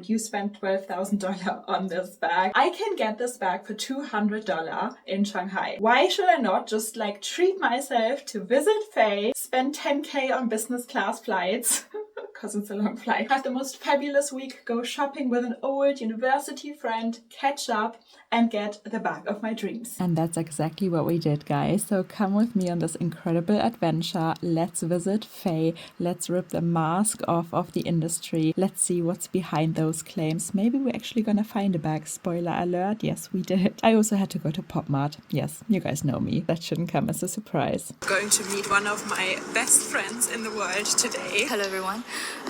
would you spend $12,000 on this bag? I can get this bag for $200 in Shanghai. Why should I not just like treat myself to visit Faye, spend 10K on business class flights? Because it's a long flight. Have the most fabulous week, go shopping with an old university friend, catch up, and get the bag of my dreams. And that's exactly what we did, guys. So come with me on this incredible adventure. Let's visit Faye. Let's rip the mask off of the industry. Let's see what's behind those claims. Maybe we're actually gonna find a bag. Spoiler alert. Yes, we did. I also had to go to PopMart. Yes, you guys know me. That shouldn't come as a surprise. Going to meet one of my best friends in the world today. Hello everyone,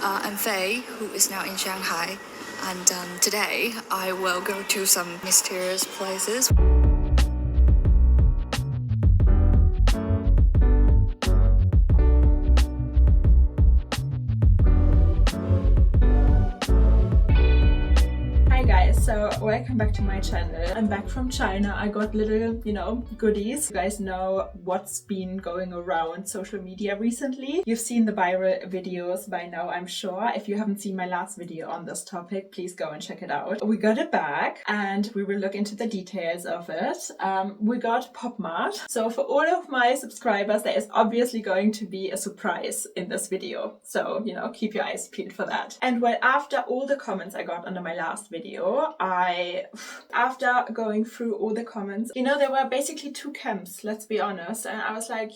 I'm Faye, who is now in Shanghai, and today I will go to some mysterious places. So welcome back to my channel. I'm back from China. I got little, goodies. You guys know what's been going around social media recently. You've seen the viral videos by now, I'm sure. If you haven't seen my last video on this topic, please go and check it out. We got it back and we will look into the details of it. We got PopMart. So for all of my subscribers, there is obviously going to be a surprise in this video. So, keep your eyes peeled for that. And well, after all the comments I got under my last video, after going through all the comments, there were basically two camps, let's be honest. And I was like,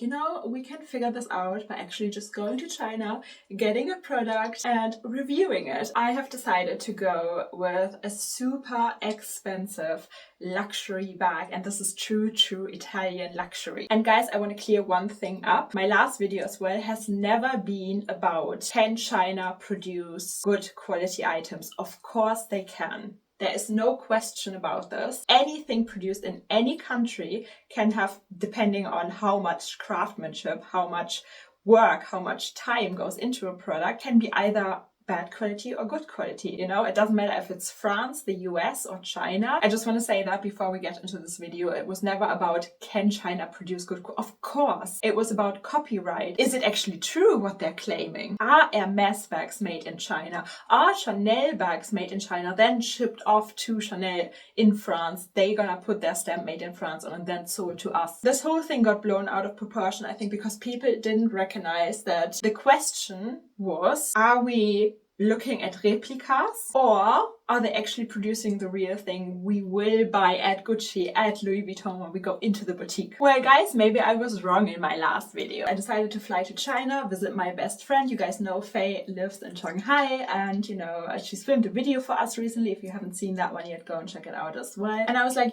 we can figure this out by actually just going to China, getting a product and reviewing it. I have decided to go with a super expensive luxury bag, and this is true Italian luxury. And guys, I want to clear one thing up. My last video as well has never been about can China produce good quality items. Of course they can. There is no question about this. Anything produced in any country can have, depending on how much craftsmanship, how much work, how much time goes into a product, can be either bad quality or good quality. It doesn't matter if it's France, the US or China. I just want to say that before we get into this video, it was never about can China produce good quality. Of course, it was about copyright. Is it actually true what they're claiming? Are Hermes bags made in China? Are Chanel bags made in China, then shipped off to Chanel in France? They gonna put their stamp made in France on and then sold to us. This whole thing got blown out of proportion, I think, because people didn't recognize that the question was, are we looking at replicas or are they actually producing the real thing we will buy at Gucci, at Louis Vuitton when we go into the boutique? Well guys, maybe I was wrong in my last video. I decided to fly to China, visit my best friend. You guys know Faye lives in Shanghai and she's filmed a video for us recently. If you haven't seen that one yet, go and check it out as well. And I was like,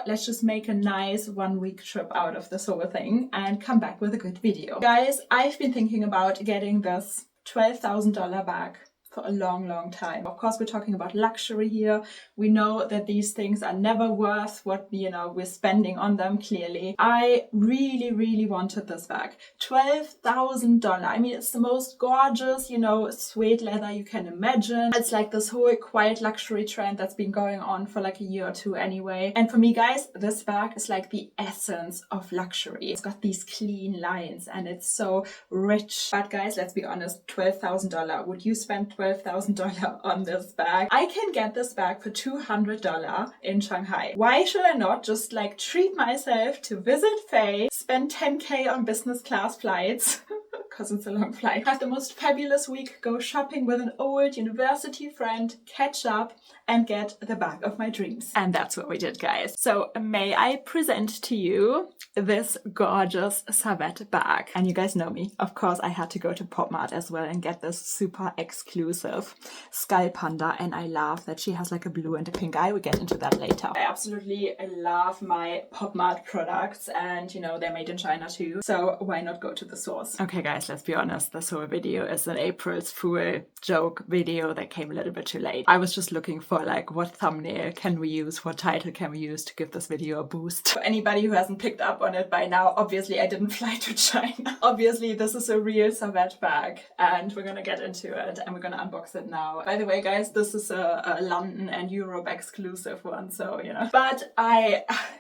let's just make a nice 1 week trip out of this whole thing and come back with a good video. Guys, I've been thinking about getting this $12,000 bag for a long time. Of course, we're talking about luxury here. We know that these things are never worth what we're spending on them, clearly. I really wanted this bag. $12,000. I mean, it's the most gorgeous, suede leather you can imagine. It's like this whole quiet luxury trend that's been going on for like a year or two anyway. And for me, guys, this bag is like the essence of luxury. It's got these clean lines and it's so rich. But guys, let's be honest, $12,000. Would you spend $12,000 on this bag? I can get this bag for $200 in Shanghai. Why should I not just like treat myself to visit Faye, spend 10K on business class flights? Because it's a long flight. Have the most fabulous week, go shopping with an old university friend, catch up and get the bag of my dreams. And that's what we did, guys. So may I present to you this gorgeous Savette bag. And you guys know me. Of course, I had to go to PopMart as well and get this super exclusive skull panda. And I love that she has like a blue and a pink eye. We'll get into that later. I absolutely love my PopMart products and they're made in China too. So why not go to the source? Okay, guys, let's be honest. This whole video is an April's Fool joke video that came a little bit too late. I was just looking for like what thumbnail can we use, what title can we use to give this video a boost. For anybody who hasn't picked up on it by now, obviously I didn't fly to China. Obviously this is a real Savette bag and we're gonna get into it and we're gonna unbox it now. By the way, guys, this is a London and Europe exclusive one, so But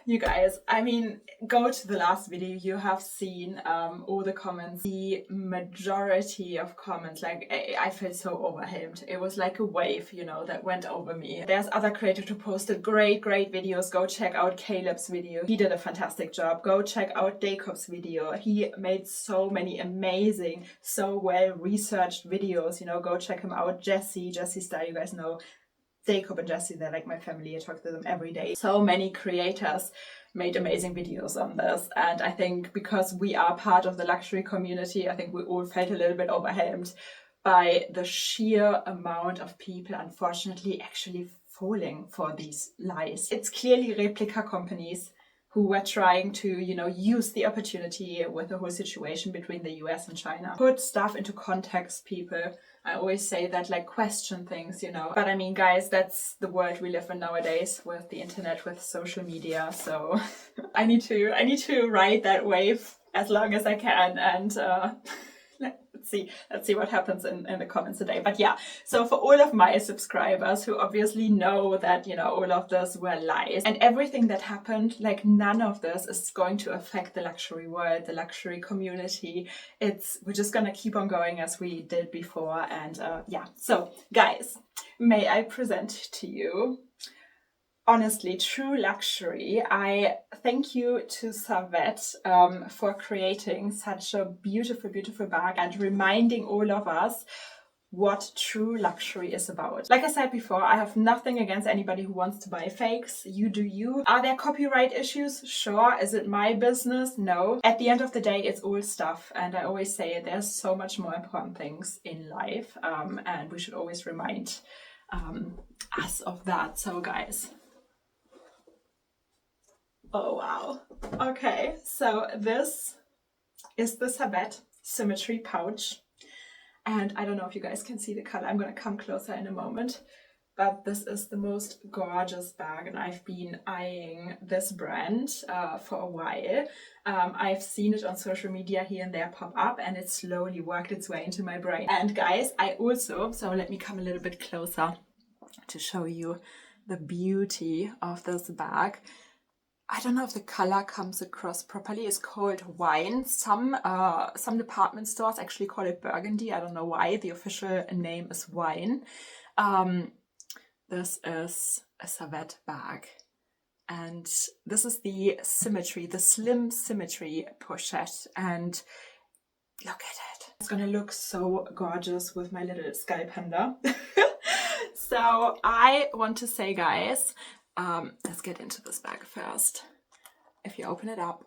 you guys, I mean, go to the last video. You have seen all the comments, the majority of comments, like I felt so overwhelmed. It was like a wave, you know, that went over me. There's other creators who posted great videos. Go check out Caleb's video. He did a fantastic job. Go check out Jacob's video. He made so many amazing, so well researched videos, you know, go check him out. Jesse Star, you guys know Jacob and Jesse, they're like my family. I talk to them every day. So many creators made amazing videos on this, and I think because we are part of the luxury community, I think we all felt a little bit overwhelmed by the sheer amount of people unfortunately actually falling for these lies. It's clearly replica companies who were trying to, you know, use the opportunity with the whole situation between the US and China. Put stuff into context, people. I always say that, like, question things, you know. But I mean, guys, that's the world we live in nowadays with the internet, with social media. So I need to ride that wave as long as I can, and let's see what happens in the comments today. But yeah, so for all of my subscribers who obviously know that, you know, all of this were lies and everything that happened, like, none of this is going to affect the luxury world, the luxury community. We're just gonna keep on going as we did before. And yeah, so guys, may I present to you, honestly, true luxury. I thank you to Savette for creating such a beautiful bag and reminding all of us what true luxury is about. Like I said before, I have nothing against anybody who wants to buy fakes. You do you. Are there copyright issues? Sure. Is it my business? No. At the end of the day, it's all stuff. And I always say there's so much more important things in life. And we should always remind us of that. So guys, oh wow. Okay, so this is the Savette Symmetry pouch. And I don't know if you guys can see the color. I'm gonna come closer in a moment. But this is the most gorgeous bag, and I've been eyeing this brand for a while. I've seen it on social media here and there pop up, and it slowly worked its way into my brain. And guys, I also, so let me come a little bit closer to show you the beauty of this bag. I don't know if the color comes across properly. It's called wine. Some department stores actually call it burgundy. I don't know why. The official name is wine. This is a Savette bag. And this is the symmetry, the slim symmetry pochette. And look at it. It's gonna look so gorgeous with my little sky panda. So I want to say, guys, let's get into this bag first. If you open it up,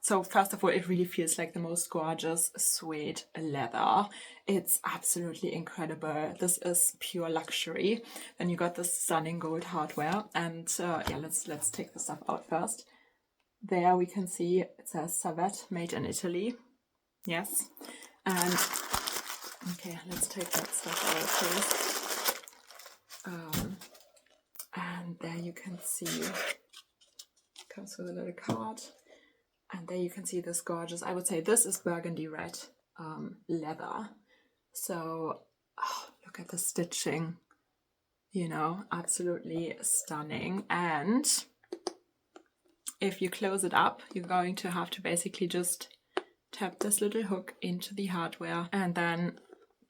so first of all, it really feels like the most gorgeous suede leather. It's absolutely incredible. This is pure luxury. Then you got this stunning gold hardware, and yeah, let's take the stuff out first. There we can see it says Savette, made in Italy. Yes, and okay, let's take that stuff out first. And there you can see, comes with a little card, and there you can see this gorgeous, I would say this is burgundy red leather. So look at the stitching, you know, absolutely stunning. And if you close it up, you're going to have to basically just tap this little hook into the hardware and then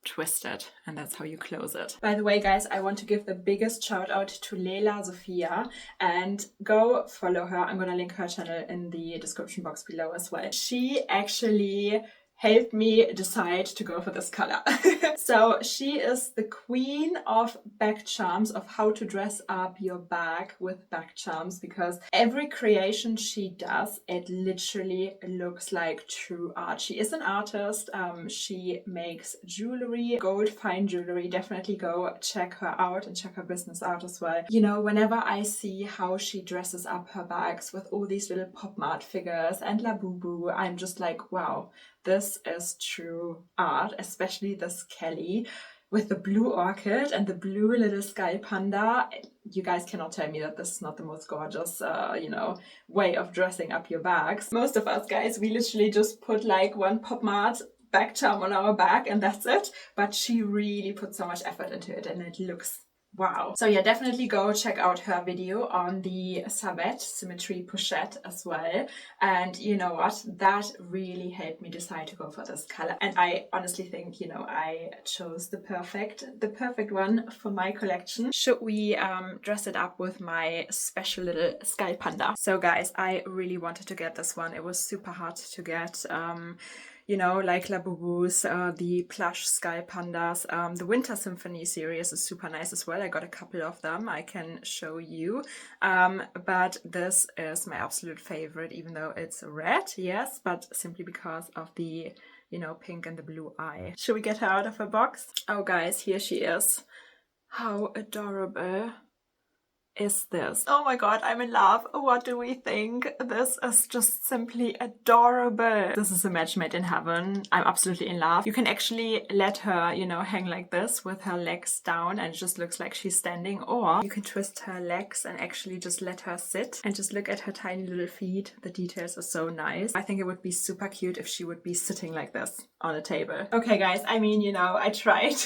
twist it, and that's how you close it. By the way, guys, I want to give the biggest shout out to Leila Sophia, and go follow her. I'm gonna link her channel in the description box below as well. She actually helped me decide to go for this color. So she is the queen of bag charms, of how to dress up your bag with bag charms, because every creation she does, it literally looks like true art. She is an artist. She makes jewelry, gold fine jewelry. Definitely go check her out and check her business out as well. You know, whenever I see how she dresses up her bags with all these little pop mart figures and Labubu, I'm just like, wow, this is true art, especially this Kelly with the blue orchid and the blue little sky panda. You guys cannot tell me that this is not the most gorgeous, you know, way of dressing up your bags. Most of us guys, we literally just put like one pop mart bag charm on our bag and that's it. But she really put so much effort into it, and it looks wow. So yeah, definitely go check out her video on the Savette symmetry pochette as well. And you know what, that really helped me decide to go for this color. And I honestly think, you know, I chose the perfect one for my collection. Should we dress it up with my special little sky panda? So guys, I really wanted to get this one. It was super hard to get. You know, like Labubu's, the plush sky pandas. The Winter Symphony series is super nice as well. I got a couple of them I can show you. But this is my absolute favorite, even though it's red, yes, but simply because of the, you know, pink and the blue eye. Should we get her out of her box? Oh guys, here she is. How adorable is this? Oh my god, I'm in love. What do we think? This is just simply adorable. This is a match made in heaven. I'm absolutely in love. You can actually let her, you know, hang like this with her legs down and it just looks like she's standing, or you can twist her legs and actually just let her sit and just look at her tiny little feet. The details are so nice. I think it would be super cute if she would be sitting like this on a table. Okay guys, I mean, you know, I tried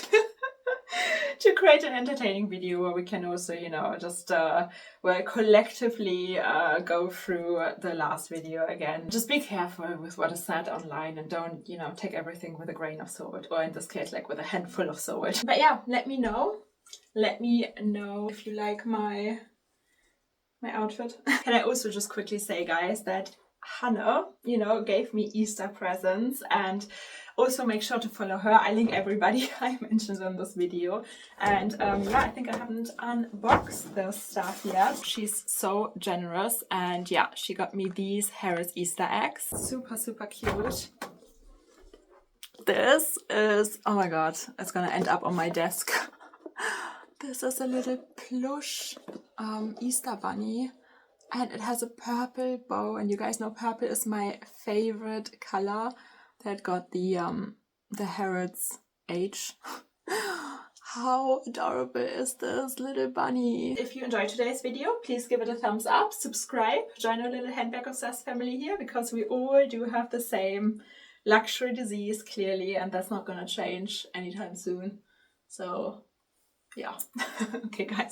to create an entertaining video where we can also, you know, just well, collectively go through the last video again. Just be careful with what is said online and don't, you know, take everything with a grain of salt, or in this case, like with a handful of salt. But yeah, let me know. Let me know if you like my outfit. Can I also just quickly say, guys, that Hannah, you know, gave me Easter presents, and also make sure to follow her. I link everybody I mentioned in this video. And yeah, I think I haven't unboxed this stuff yet. She's so generous, and yeah, she got me these Harris Easter eggs. Super, super cute. This is, oh my god, it's gonna end up on my desk. This is a little plush Easter bunny, and it has a purple bow, and you guys know purple is my favorite color. That got the Harrods H. How adorable is this little bunny? If you enjoyed today's video, please give it a thumbs up, subscribe, join our little handbag obsessed family here, because we all do have the same luxury disease, clearly, and that's not gonna change anytime soon. So yeah. Okay guys,